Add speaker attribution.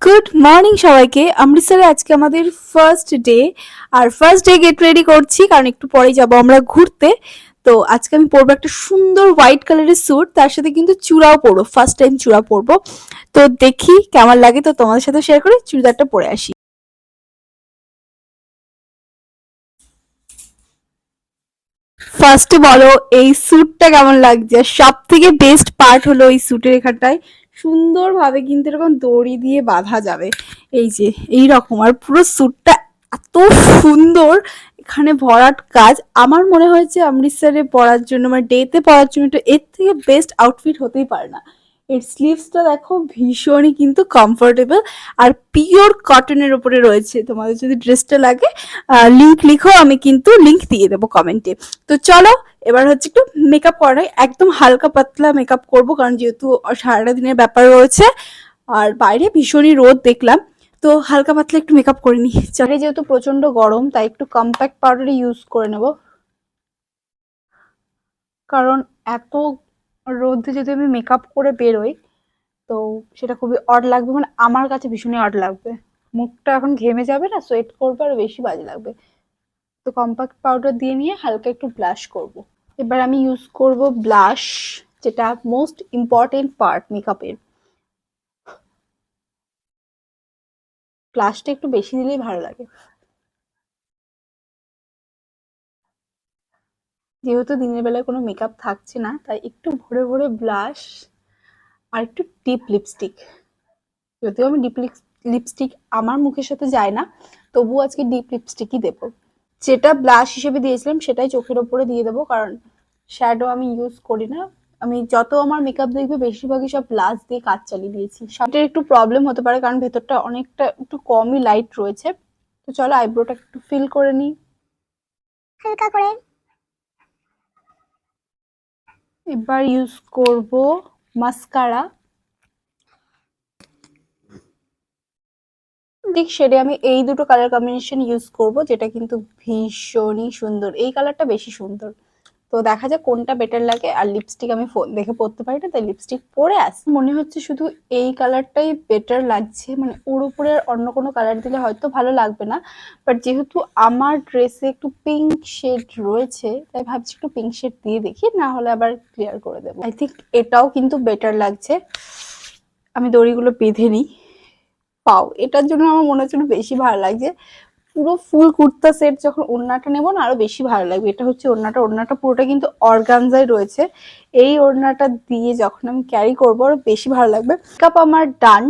Speaker 1: Good morning সবাইকে। অমৃতসরে আজকে আমাদের ফার্স্ট ডে, আর ফার্স্ট ডে গেট রেডি করছি কারণ একটু পরেই যাব আমরা ঘুরতে। তো আজকে আমি পরবো একটা সুন্দর হোয়াইট কালারের স্যুট, তার সাথে কিন্তু চূড়াও পরবো, ফার্স্ট টাইম চূড়া পরবো। তো দেখি কেমন লাগে, তো তোমাদের সাথে শেয়ার করি। চুড়িদারটা পরে আসি। ফার্স্টে বলো এই স্যুটটা কেমন লাগছে? সব থেকে বেস্ট পার্ট হলো এই স্যুটের এখানটায় সুন্দরভাবে কিন্তু এরকম দড়ি দিয়ে বাঁধা যাবে, এই যে এই রকম। আর পুরো স্যুটটা এত সুন্দর, এখানে ভরাট কাজ। আমার মনে হয়েছে অমৃতসরে পরার জন্য, মানে ডেতে পরার জন্য তো এর থেকে বেস্ট আউটফিট হতেই পারে না। এর স্লিভসটা দেখো ভীষণই কিন্তু কমফোর্টেবল, আর পিওর কটনের উপরে রয়েছে। তোমাদের যদি ড্রেসটা লাগে লিংক লিখো, আমি কিন্তু লিংক দিয়ে দেবো কমেন্টে। তো চলো এবার হচ্ছে একটু মেকআপ করাই, একদম হালকা পাতলা মেকআপ করব কারণ যেহেতু সারাটা দিনের ব্যাপার রয়েছে আর বাইরে ভীষণই রোদ দেখলাম। তো হালকা পাতলা একটু মেকআপ করে নি। চারে যেহেতু প্রচন্ড গরম তাই একটু কম্প্যাক্ট পাউডার ইউজ করে নেব, কারণ এত রোদে যদি আমি মেকআপ করে বেরোই তো সেটা খুবই অড লাগবে, মানে আমার কাছে ভীষণই অড লাগবে। মুখটা এখন ঘেমে যাবে না, সোয়েট করবে আর বেশি বাজে লাগবে। তো কম্প্যাক্ট পাউডার দিয়ে নিয়ে হালকা একটু ব্লাশ করব। এবার আমি ইউজ করব ব্লাশ, যেটা মোস্ট ইম্পর্টেন্ট পার্ট মেকআপের। ব্লাশটা একটু বেশি দিলেই ভালো লাগে। যেহেতু দিনের বেলায় কোনো মেকআপ থাকছে না তাই একটু ভরে ভরে ব্লাশ আর একটু ডিপ লিপস্টিক। যদিও আমি ডিপ লিপস্টিক আমার মুখের সাথে যায় না, তবুও আজকে ডিপ লিপস্টিকই দেবো। যেটা ব্লাশ হিসেবে দিয়েছিলাম সেটাই চোখের ওপরে দিয়ে দেবো, কারণ শ্যাডো আমি ইউজ করি না। আমি যত আমার মেকআপ দেখবে বেশিরভাগই সব ব্লাশ দিয়ে কাজ চালিয়ে দিয়েছি। সেটার একটু প্রবলেম হতে পারে কারণ ভেতরটা অনেকটা একটু কমই লাইট রয়েছে। তো চলো আইব্রোটা একটু ফিল করে নিই হালকা করে। এবার ইউজ করব মাস্কারা। ঠিক শেডে আমি এই দুটো কালার কম্বিনেশন ইউজ করব, যেটা কিন্তু ভীষণই সুন্দর। এই কালারটা বেশি সুন্দর, তো দেখা যাক কোনটা বেটার লাগে। আর লিপস্টিক আমি ফোন দেখে পরতে পারি না তাই লিপস্টিক পরে আসি। মনে হচ্ছে শুধু এই কালারটাই বেটার লাগছে, মানে ওর উপরে আর অন্য কোনো কালার দিলে হয়তো ভালো লাগবে না। বাট যেহেতু আমার ড্রেসে একটু পিঙ্ক শেড রয়েছে তাই ভাবছি একটু পিঙ্ক শেড দিয়ে দেখি, না হলে আবার ক্লিয়ার করে দেবো। আই থিঙ্ক এটাও কিন্তু বেটার লাগছে। আমি দড়িগুলো বেঁধে নিই। পাও এটার জন্য আমার মনে হচ্ছে বেশি ভালো লাগছে। পুরো ফুল কুর্তা সেট যখন ওড়নাটা নেবো না আরো বেশি ভালো লাগবে। এটা হচ্ছে ওড়নাটা, ওড়নাটা পুরোটা কিন্তু অর্গানজায় রয়েছে। এই ওড়নাটা দিয়ে যখন আমি ক্যারি করবো আরো বেশি ভালো লাগবে। মেকআপ আমার ডান।